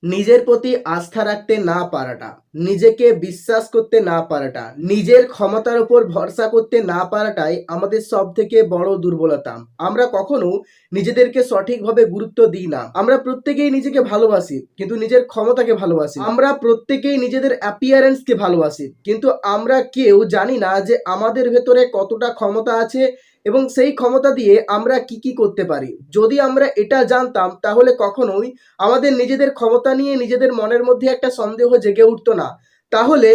নিজের প্রতি আস্থা রাখতে না পারাটা, নিজেকে বিশ্বাস করতে না পারাটা, নিজের ক্ষমতার উপর ভরসা করতে না পারাটাই আমাদের সবথেকে বড় দুর্বলতা। আমরা কখনো নিজেদেরকে সঠিকভাবে গুরুত্ব দিই না। আমরা প্রত্যেকেই নিজেকে ভালোবাসি, কিন্তু নিজের ক্ষমতাকে ভালোবাসি না। আমরা প্রত্যেকেই নিজেদের অ্যাপিয়ারেন্সকে ভালোবাসি, কিন্তু আমরা কেউ জানি না যে আমাদের ভেতরে কতটা ক্ষমতা আছে এবং সেই ক্ষমতা দিয়ে আমরা কি কি করতে পারি। যদি আমরা এটা জানতাম তাহলে কখনোই আমাদের নিজেদের ক্ষমতা নিয়ে নিজেদের মনের মধ্যে একটা সন্দেহ জেগে উঠতো না। তাহলে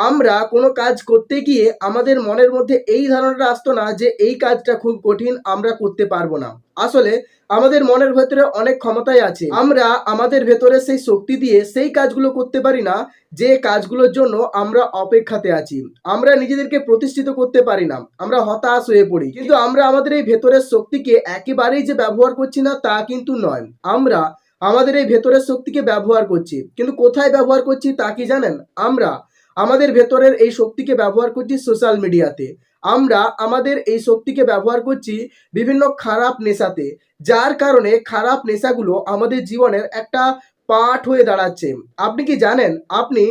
আমরা কোনো কাজ করতে গিয়ে আমাদের মনের মধ্যে এই ধারণাটা আসতো না যে এই কাজটা খুব কঠিন, আমরা করতে পারবো না। আসলে আমাদের মনের ভেতরে অনেক ক্ষমতাই আছে, আমরা আমাদের ভেতরে সেই শক্তি দিয়ে সেই কাজগুলো করতে পারি না যে কাজগুলোর জন্য আমরা অপেক্ষাতে আছি। আমরা নিজেদেরকে প্রতিষ্ঠিত করতে পারি না, আমরা হতাশ হয়ে পড়ি। কিন্তু আমরা আমাদের এই ভেতরের শক্তিকে একেবারেই যে ব্যবহার করছি না তা কিন্তু নয়। আমরা আমাদের এই ভেতরের শক্তিকে ব্যবহার করছি, কিন্তু কোথায় ব্যবহার করছি তা কি জানেন? আমরা আমাদের ভেতরের এই শক্তিকে ব্যবহার করছি সোশ্যাল মিডিয়াতে। আমরা আমাদের এই শক্তিকে ব্যবহার করছি বিভিন্ন খারাপ নেশাতে, যার কারণে খারাপ নেশাগুলো আমাদের জীবনের একটা পার্ট হয়ে দাঁড়াচ্ছে। আপনি কি জানেন, আপনি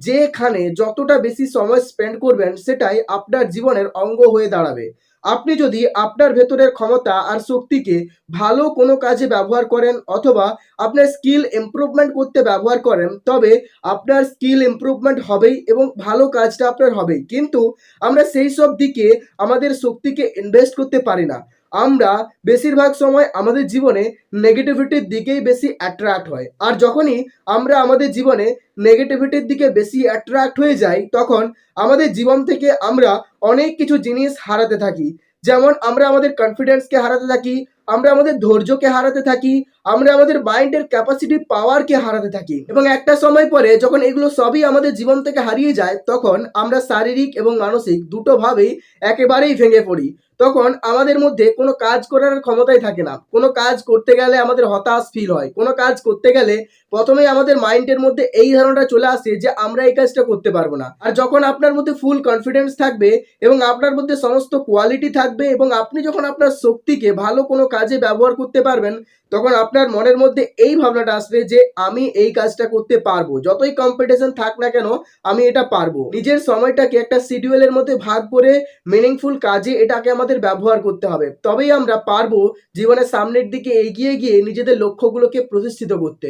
যেখানে যতটা বেশি সময় স্পেন্ড করবেন সেটাই আপনার জীবনের অঙ্গ হয়ে দাঁড়াবে। আপনি যদি আপনার ভেতরের ক্ষমতা আর শক্তিকে ভালো কোনো কাজে ব্যবহার করেন অথবা আপনার স্কিল ইমপ্রুভমেন্ট করতে ব্যবহার করেন, তবে আপনার স্কিল ইমপ্রুভমেন্ট হবেই এবং ভালো কাজটা আপনার হবেই। কিন্তু আমরা সেই সব দিকে আমাদের শক্তিকে ইনভেস্ট করতে পারি না। আমরা বেশিরভাগ সময় আমাদের জীবনে নেগেটিভিটির দিকেই বেশি অ্যাট্রাক্ট হয়, আর যখনই আমরা আমাদের জীবনে নেগেটিভিটির দিকে বেশি অ্যাট্রাক্ট হয়ে যাই তখন আমাদের জীবন থেকে আমরা অনেক কিছু জিনিস হারাতে থাকি। যেমন আমরা আমাদের কনফিডেন্সকে হারাতে থাকি, আমরা আমাদের ধৈর্যকে হারাতে থাকি, আমরা আমাদের মাইন্ডের ক্যাপাসিটি পাওয়ারকে হারাতে থাকি, এবং একটা সময় পরে যখন এগুলো সবই আমাদের জীবন থেকে হারিয়ে যায় তখন আমরা শারীরিক এবং মানসিক দুটোভাবেই একেবারেই ভেঙে পড়ি। তখন আমাদের মধ্যে কোনো কাজ করার ক্ষমতাই থাকে না। কোনো কাজ করতে গেলে আমাদের হতাশ ফিল হয়, কোনো কাজ করতে গেলে প্রথমেই আমাদের মাইন্ডের মধ্যে এই ধারণাটা চলে আসে যে আমরা এই কাজটা করতে পারবো না। আর যখন আপনার মধ্যে ফুল কনফিডেন্স থাকবে এবং আপনার মধ্যে সমস্ত কোয়ালিটি থাকবে এবং আপনি যখন আপনার শক্তিকে ভালো কোনো কাজে ব্যবহার করতে পারবেন, তখন আপনার মনের মধ্যে এই ভাবনাটা আসবে যে আমি এই কাজটা করতে পারবো, যতই কম্পিটিশন থাক না কেন আমি এটা পারবো। নিজের সময়টাকে একটা শিডিউলের মধ্যে ভাগ করে মিনিংফুল কাজে এটাকে আমাদের ব্যবহার করতে হবে, তবেই আমরা পারবো জীবনের সামনের দিকে এগিয়ে গিয়ে নিজেদের লক্ষ্যগুলোকে প্রতিষ্ঠিত করতে।